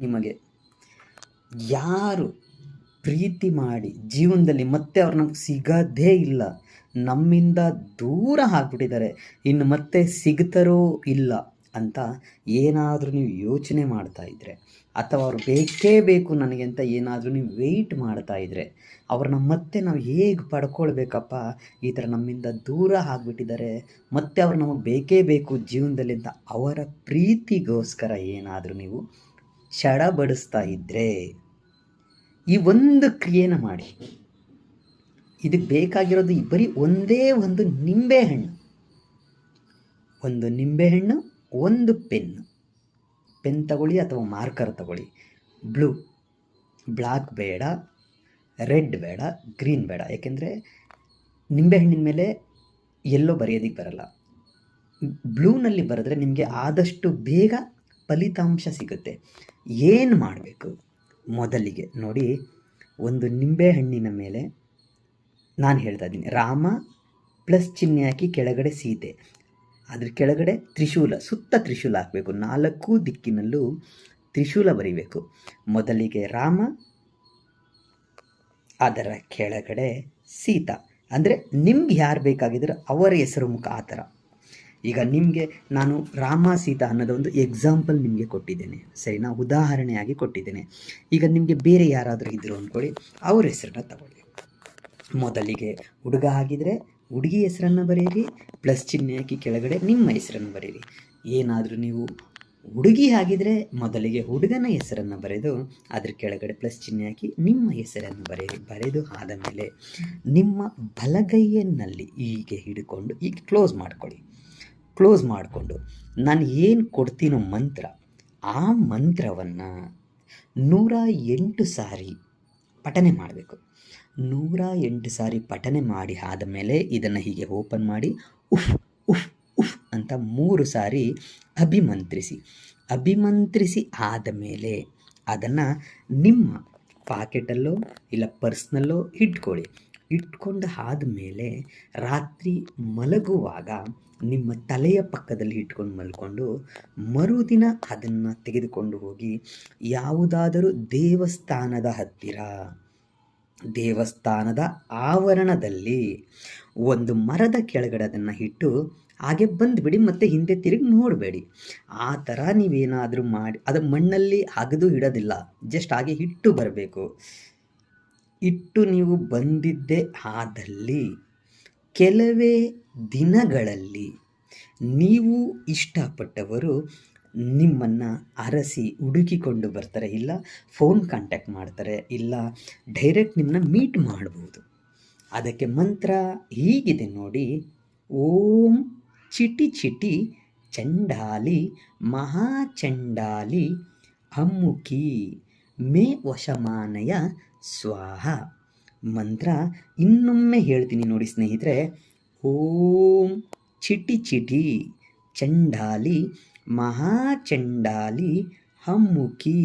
ನಿಮಗೆ ಯಾರು ಪ್ರೀತಿ ಮಾಡಿ ಜೀವನದಲ್ಲಿ ಮತ್ತೆ ಅವ್ರು ನಮ್ಗೆ ಸಿಗೋದೇ ಇಲ್ಲ, ನಮ್ಮಿಂದ ದೂರ ಆಗಿಬಿಟ್ಟಿದ್ದಾರೆ, ಇನ್ನು ಮತ್ತೆ ಸಿಗ್ತಾರೋ ಇಲ್ಲ ಅಂತ ಏನಾದರೂ ನೀವು ಯೋಚನೆ ಮಾಡ್ತಾ ಇದ್ದರೆ, ಅಥವಾ ಅವ್ರು ಬೇಕೇ ಬೇಕು ನನಗೆ ಅಂತ ಏನಾದರೂ ನೀವು ವೆಯ್ಟ್ ಮಾಡ್ತಾ ಇದ್ದರೆ, ಅವ್ರನ್ನ ಮತ್ತೆ ನಾವು ಹೇಗೆ ಪಡ್ಕೊಳ್ಬೇಕಪ್ಪ, ಈ ಥರ ನಮ್ಮಿಂದ ದೂರ ಆಗಿಬಿಟ್ಟಿದ್ದಾರೆ, ಮತ್ತೆ ಅವ್ರು ನಮಗೆ ಬೇಕೇ ಬೇಕು ಜೀವನದಲ್ಲಿ ಅಂತ ಅವರ ಪ್ರೀತಿಗೋಸ್ಕರ ಏನಾದರೂ ನೀವು ಚಡಬಡಿಸ್ತಾ ಇದ್ದರೆ ಈ ಒಂದು ಕ್ರಿಯೆನ ಮಾಡಿ. ಇದಕ್ಕೆ ಬೇಕಾಗಿರೋದು ಬರೀ ಒಂದೇ ಒಂದು ನಿಂಬೆಹಣ್ಣು, ಒಂದು ಪೆನ್ ತಗೊಳ್ಳಿ ಅಥವಾ ಮಾರ್ಕರ್ ತಗೊಳ್ಳಿ. ಬ್ಲ್ಯಾಕ್ ಬೇಡ, ರೆಡ್ ಬೇಡ, ಗ್ರೀನ್ ಬೇಡ. ಯಾಕೆಂದರೆ ನಿಂಬೆಹಣ್ಣಿನ ಮೇಲೆ ಎಲ್ಲೋ ಬರೆಯೋದಕ್ಕೆ ಬರಲ್ಲ. ಬ್ಲೂನಲ್ಲಿ ಬರೆದ್ರೆ ನಿಮಗೆ ಆದಷ್ಟು ಬೇಗ ಫಲಿತಾಂಶ ಸಿಗುತ್ತೆ. ಏನು ಮಾಡಬೇಕು, ಮೊದಲಿಗೆ ನೋಡಿ, ಒಂದು ನಿಂಬೆಹಣ್ಣಿನ ಮೇಲೆ ನಾನು ಹೇಳ್ತಾ ಇದ್ದೀನಿ, ರಾಮ ಪ್ಲಸ್ ಚಿಹ್ನೆ ಹಾಕಿ ಕೆಳಗಡೆ ಸೀತೆ, ಅದ್ರ ಕೆಳಗಡೆ ತ್ರಿಶೂಲ, ಸುತ್ತ ತ್ರಿಶೂಲ ಹಾಕಬೇಕು, 4 ದಿಕ್ಕಿನಲ್ಲೂ ತ್ರಿಶೂಲ ಬರೀಬೇಕು. ಮೊದಲಿಗೆ ರಾಮ, ಅದರ ಕೆಳಗಡೆ ಸೀತಾ. ಅಂದರೆ ನಿಮ್ಗೆ ಯಾರು ಬೇಕಾಗಿದ್ರೆ ಅವರ ಹೆಸರು ಮುಖ ಆ ಥರ. ಈಗ ನಿಮಗೆ ನಾನು ರಾಮ ಸೀತಾ ಅನ್ನೋದು ಒಂದು ಎಕ್ಸಾಂಪಲ್ ನಿಮಗೆ ಕೊಟ್ಟಿದ್ದೇನೆ, ಸರಿನಾ, ಉದಾಹರಣೆಯಾಗಿ ಕೊಟ್ಟಿದ್ದೇನೆ. ಈಗ ನಿಮಗೆ ಬೇರೆ ಯಾರಾದರೂ ಇದ್ದರು ಅಂದ್ಕೊಳ್ಳಿ, ಅವ್ರ ಹೆಸರನ್ನ ತಗೊಳ್ಳಿ. ಮೊದಲಿಗೆ ಹುಡುಗ ಆಗಿದ್ರೆ ಹುಡುಗಿ ಹೆಸರನ್ನು ಬರೆಯಿರಿ, ಪ್ಲಸ್ ಚಿಹ್ನೆ ಹಾಕಿ ಕೆಳಗಡೆ ನಿಮ್ಮ ಹೆಸರನ್ನು ಬರೆಯಿರಿ. ಏನಾದರೂ ನೀವು ಹುಡುಗಿ ಆಗಿದ್ರೆ ಮೊದಲಿಗೆ ಹುಡುಗನ ಹೆಸರನ್ನು ಬರೆದು ಅದ್ರ ಕೆಳಗಡೆ ಪ್ಲಸ್ ಚಿಹ್ನೆ ಹಾಕಿ ನಿಮ್ಮ ಹೆಸರನ್ನು ಬರೆಯಿರಿ. ಬರೆದು ಆದ ಮೇಲೆ ನಿಮ್ಮ ಬಲಗೈಯಲ್ಲಿ ಹೀಗೆ ಹಿಡ್ಕೊಂಡು ಈಗ ಕ್ಲೋಸ್ ಮಾಡಿಕೊಂಡು ನಾನು ಏನು ಕೊಡ್ತೀನೋ ಮಂತ್ರ, ಆ ಮಂತ್ರವನ್ನು 108 ಸಾರಿ ಪಠನೆ ಮಾಡಬೇಕು. 108 ಸಾರಿ ಪಠನೆ ಮಾಡಿ ಆದಮೇಲೆ ಇದನ್ನು ಹೀಗೆ ಓಪನ್ ಮಾಡಿ ಉಫ್ ಉಫ್ ಉಫ್ ಅಂತ 3 ಸಾರಿ ಅಭಿಮಂತ್ರಿಸಿ ಆದಮೇಲೆ ಅದನ್ನು ನಿಮ್ಮ ಪಾಕೆಟಲ್ಲೋ ಇಲ್ಲ ಪರ್ಸ್ನಲ್ಲೋ ಇಟ್ಕೊಂಡು ಆದಮೇಲೆ ರಾತ್ರಿ ಮಲಗುವಾಗ ನಿಮ್ಮ ತಲೆಯ ಪಕ್ಕದಲ್ಲಿ ಇಟ್ಕೊಂಡು ಮಲ್ಕೊಂಡು ಮರುದಿನ ಅದನ್ನು ತೆಗೆದುಕೊಂಡು ಹೋಗಿ ಯಾವುದಾದರೂ ದೇವಸ್ಥಾನದ ಹತ್ತಿರ, ದೇವಸ್ಥಾನದ ಆವರಣದಲ್ಲಿ ಒಂದು ಮರದ ಕೆಳಗಡೆ ಅದನ್ನು ಇಟ್ಟು ಹಾಗೆ ಬಂದುಬಿಡಿ, ಮತ್ತು ಹಿಂದೆ ತಿರುಗಿ ನೋಡಬೇಡಿ. ಆ ಥರ ನೀವೇನಾದರೂ ಮಾಡಿ, ಅದು ಮಣ್ಣಲ್ಲಿ ಅಗೆದು ಇಡೋದಿಲ್ಲ, ಜಸ್ಟ್ ಹಾಗೆ ಇಟ್ಟು ಬರಬೇಕು. ಇಟ್ಟು ನೀವು ಬಂದಿದ್ದೇ ಆದಲ್ಲಿ ಕೆಲವೇ ದಿನಗಳಲ್ಲಿ ನೀವು ಇಷ್ಟಪಟ್ಟವರು ನಿಮ್ಮನ್ನು ಅರಸಿ ಹುಡುಕಿಕೊಂಡು ಬರ್ತಾರೆ, ಇಲ್ಲ ಫೋನ್ ಕಾಂಟ್ಯಾಕ್ಟ್ ಮಾಡ್ತಾರೆ, ಇಲ್ಲ ಡೈರೆಕ್ಟ್ ನಿಮ್ಮನ್ನ ಮೀಟ್ ಮಾಡ್ಬೋದು. ಅದಕ್ಕೆ ಮಂತ್ರ ಹೀಗಿದೆ ನೋಡಿ, ಓಂ ಚಿಟಿ ಚಿಟಿ ಚಂಡಾಲಿ ಮಹಾಚಂಡಾಲಿ ಅಮ್ಮುಕಿ ಮೇ ವಶಮಾನಯ ಸ್ವಾಹ. ಮಂತ್ರ ಇನ್ನೊಮ್ಮೆ ಹೇಳ್ತೀನಿ ನೋಡಿ ಸ್ನೇಹಿತರೆ, ಓಂ ಚಿಟಿ ಚಿಟಿ ಚಂಡಾಲಿ ಮಹಾಚಂಡಾಲಿ ಅಮ್ಮುಕಿ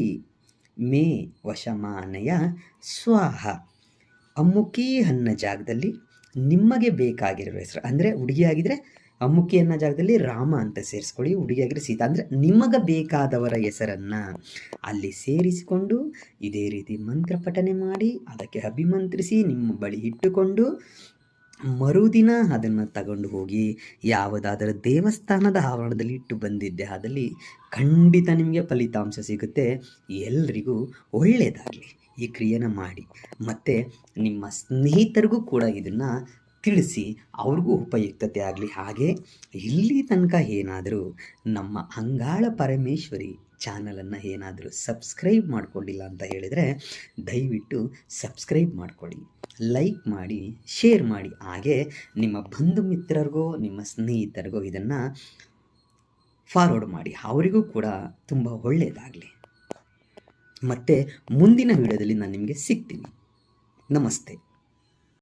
ಮೇ ವಶಮಾನಯ ಸ್ವಾಹ. ಅಮ್ಮುಕಿ ಅನ್ನೋ ಜಾಗದಲ್ಲಿ ನಿಮಗೆ ಬೇಕಾಗಿರೋ ಹೆಸರು, ಅಂದರೆ ಹುಡುಗಿಯಾಗಿದ್ದರೆ ಅಮ್ಮುಕಿ ಅನ್ನೋ ಜಾಗದಲ್ಲಿ ರಾಮ ಅಂತ ಸೇರಿಸ್ಕೊಳ್ಳಿ, ಹುಡುಗಿಯಾಗಿದ್ರೆ ಸೀತಾ, ಅಂದರೆ ನಿಮಗೆ ಬೇಕಾದವರ ಹೆಸರನ್ನು ಅಲ್ಲಿ ಸೇರಿಸಿಕೊಂಡು ಇದೇ ರೀತಿ ಮಂತ್ರ ಪಠನೆ ಮಾಡಿ ಅದಕ್ಕೆ ಅಭಿಮಂತ್ರಿಸಿ ನಿಮ್ಮ ಬಳಿ ಇಟ್ಟುಕೊಂಡು ಮರುದಿನ ಅದನ್ನು ತಗೊಂಡು ಹೋಗಿ ಯಾವುದಾದರೂ ದೇವಸ್ಥಾನದ ಆವರಣದಲ್ಲಿ ಇಟ್ಟು ಬಂದಿದ್ದೆ ಆದಲ್ಲಿ ಖಂಡಿತ ನಿಮಗೆ ಫಲಿತಾಂಶ ಸಿಗುತ್ತೆ. ಎಲ್ರಿಗೂ ಒಳ್ಳೆಯದಾಗಲಿ. ಈ ಕ್ರಿಯೆನ ಮಾಡಿ, ಮತ್ತು ನಿಮ್ಮ ಸ್ನೇಹಿತರಿಗೂ ಕೂಡ ಇದನ್ನು ತಿಳಿಸಿ, ಅವ್ರಿಗೂ ಉಪಯುಕ್ತತೆ ಆಗಲಿ. ಹಾಗೆ ಇಲ್ಲಿ ತನಕ ಏನಾದರೂ ನಮ್ಮ ಅಂಗಾಳ ಪರಮೇಶ್ವರಿ ಚಾನಲನ್ನು ಏನಾದರೂ ಸಬ್ಸ್ಕ್ರೈಬ್ ಮಾಡಿಕೊಂಡಿಲ್ಲ ಅಂತ ಹೇಳಿದರೆ ದಯವಿಟ್ಟು ಸಬ್ಸ್ಕ್ರೈಬ್ ಮಾಡಿಕೊಳ್ಳಿ, ಲೈಕ್ ಮಾಡಿ, ಶೇರ್ ಮಾಡಿ. ಹಾಗೆ ನಿಮ್ಮ ಬಂಧು ಮಿತ್ರರಿಗೋ ನಿಮ್ಮ ಸ್ನೇಹಿತರಿಗೋ ಇದನ್ನು ಫಾರ್ವರ್ಡ್ ಮಾಡಿ, ಅವರಿಗೂ ಕೂಡ ತುಂಬ ಒಳ್ಳೆಯದಾಗಲಿ. ಮತ್ತು ಮುಂದಿನ ವಿಡಿಯೋದಲ್ಲಿ ನಾನು ನಿಮಗೆ ಸಿಗ್ತೀನಿ. ನಮಸ್ತೆ.